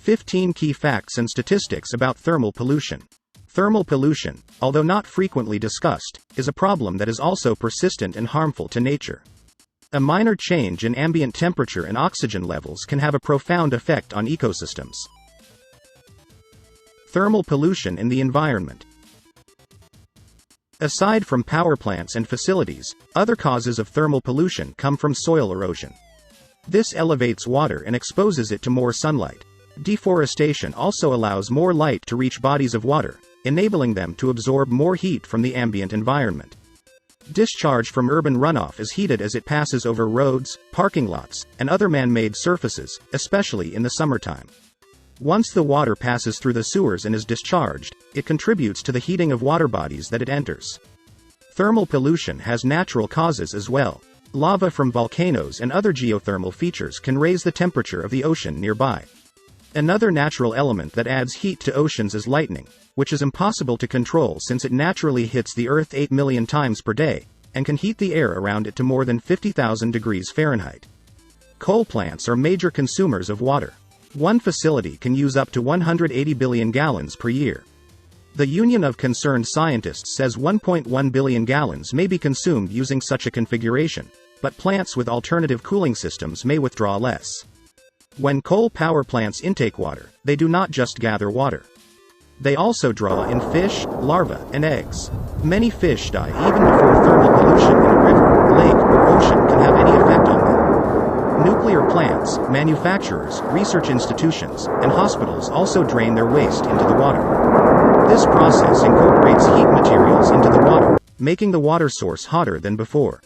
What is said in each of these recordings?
15 Key Facts and Statistics about Thermal Pollution. Thermal pollution, although not frequently discussed, is a problem that is also persistent and harmful to nature. A minor change in ambient temperature and oxygen levels can have a profound effect on ecosystems. Thermal pollution in the environment. Aside from power plants and facilities, other causes of thermal pollution come from soil erosion. This elevates water and exposes it to more sunlight. Deforestation also allows more light to reach bodies of water, enabling them to absorb more heat from the ambient environment. Discharge from urban runoff is heated as it passes over roads, parking lots, and other man-made surfaces, especially in the summertime. Once the water passes through the sewers and is discharged, it contributes to the heating of water bodies that it enters. Thermal pollution has natural causes as well. Lava from volcanoes and other geothermal features can raise the temperature of the ocean nearby. Another natural element that adds heat to oceans is lightning, which is impossible to control since it naturally hits the Earth 8 million times per day, and can heat the air around it to more than 50,000 degrees Fahrenheit. Coal plants are major consumers of water. One facility can use up to 180 billion gallons per year. The Union of Concerned Scientists says 1.1 billion gallons may be consumed using such a configuration, but plants with alternative cooling systems may withdraw less. When coal power plants intake water, they do not just gather water. They also draw in fish, larvae, and eggs. Many fish die even before thermal pollution in a river, lake, or ocean can have any effect on them. Nuclear plants, manufacturers, research institutions, and hospitals also drain their waste into the water. This process incorporates heat materials into the water, making the water source hotter than before.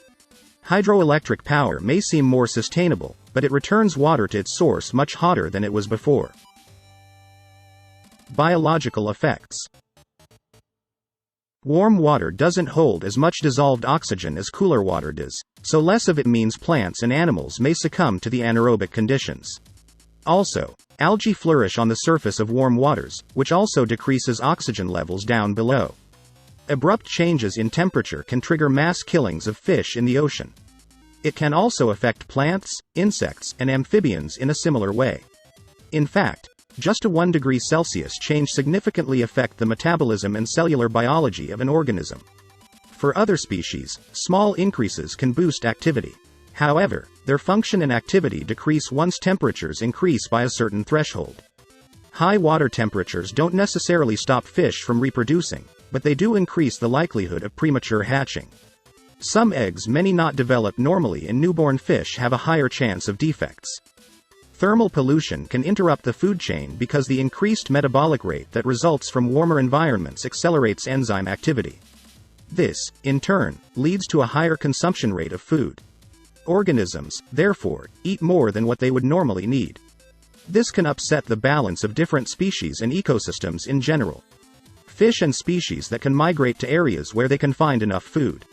Hydroelectric power may seem more sustainable, but it returns water to its source much hotter than it was before. Biological effects. Warm water doesn't hold as much dissolved oxygen as cooler water does, so less of it means plants and animals may succumb to the anaerobic conditions. Also, algae flourish on the surface of warm waters, which also decreases oxygen levels down below. Abrupt changes in temperature can trigger mass killings of fish in the ocean. It can also affect plants, insects, and amphibians in a similar way. In fact, just a 1 degree Celsius change significantly affect the metabolism and cellular biology of an organism. For other species, small increases can boost activity. However, their function and activity decrease once temperatures increase by a certain threshold. High water temperatures don't necessarily stop fish from reproducing, but they do increase the likelihood of premature hatching. Some eggs may not develop normally and newborn fish have a higher chance of defects. Thermal pollution can interrupt the food chain because the increased metabolic rate that results from warmer environments accelerates enzyme activity. This, in turn, leads to a higher consumption rate of food. Organisms, therefore, eat more than what they would normally need. This can upset the balance of different species and ecosystems in general. Fish and species that can migrate to areas where they can find enough food.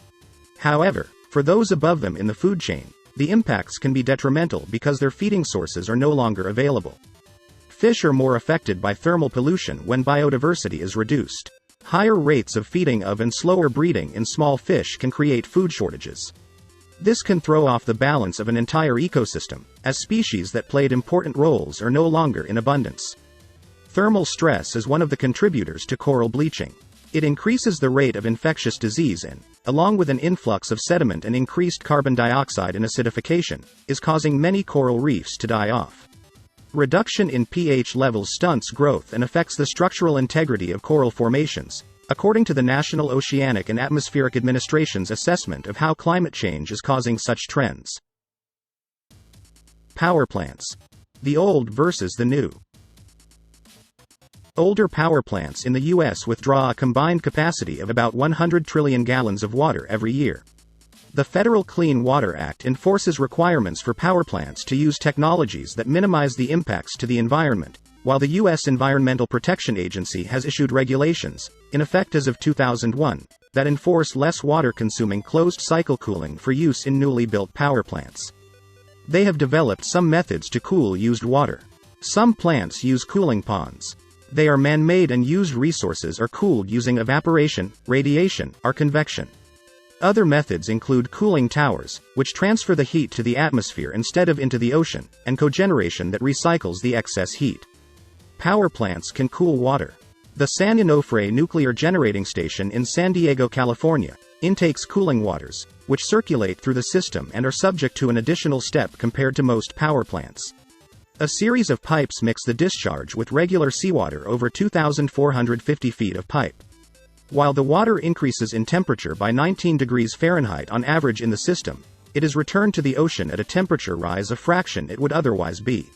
However, for those above them in the food chain, the impacts can be detrimental because their feeding sources are no longer available. Fish are more affected by thermal pollution when biodiversity is reduced. Higher rates of feeding of and slower breeding in small fish can create food shortages. This can throw off the balance of an entire ecosystem, as species that played important roles are no longer in abundance. Thermal stress is one of the contributors to coral bleaching. It increases the rate of infectious disease and, along with an influx of sediment and increased carbon dioxide and acidification, is causing many coral reefs to die off. Reduction in pH levels stunts growth and affects the structural integrity of coral formations, according to the National Oceanic and Atmospheric Administration's assessment of how climate change is causing such trends. Power plants. The old versus the new. Older power plants in the U.S. withdraw a combined capacity of about 100 trillion gallons of water every year. The Federal Clean Water Act enforces requirements for power plants to use technologies that minimize the impacts to the environment, while the U.S. Environmental Protection Agency has issued regulations, in effect as of 2001, that enforce less water-consuming closed-cycle cooling for use in newly built power plants. They have developed some methods to cool used water. Some plants use cooling ponds. They are man-made and used resources are cooled using evaporation, radiation, or convection. Other methods include cooling towers, which transfer the heat to the atmosphere instead of into the ocean, and cogeneration that recycles the excess heat. power plants can cool water. The San Onofre Nuclear Generating Station in San Diego, California, intakes cooling waters, which circulate through the system and are subject to an additional step compared to most power plants. A series of pipes mix the discharge with regular seawater over 2,450 feet of pipe. While the water increases in temperature by 19 degrees Fahrenheit on average in the system, it is returned to the ocean at a temperature rise a fraction it would otherwise be.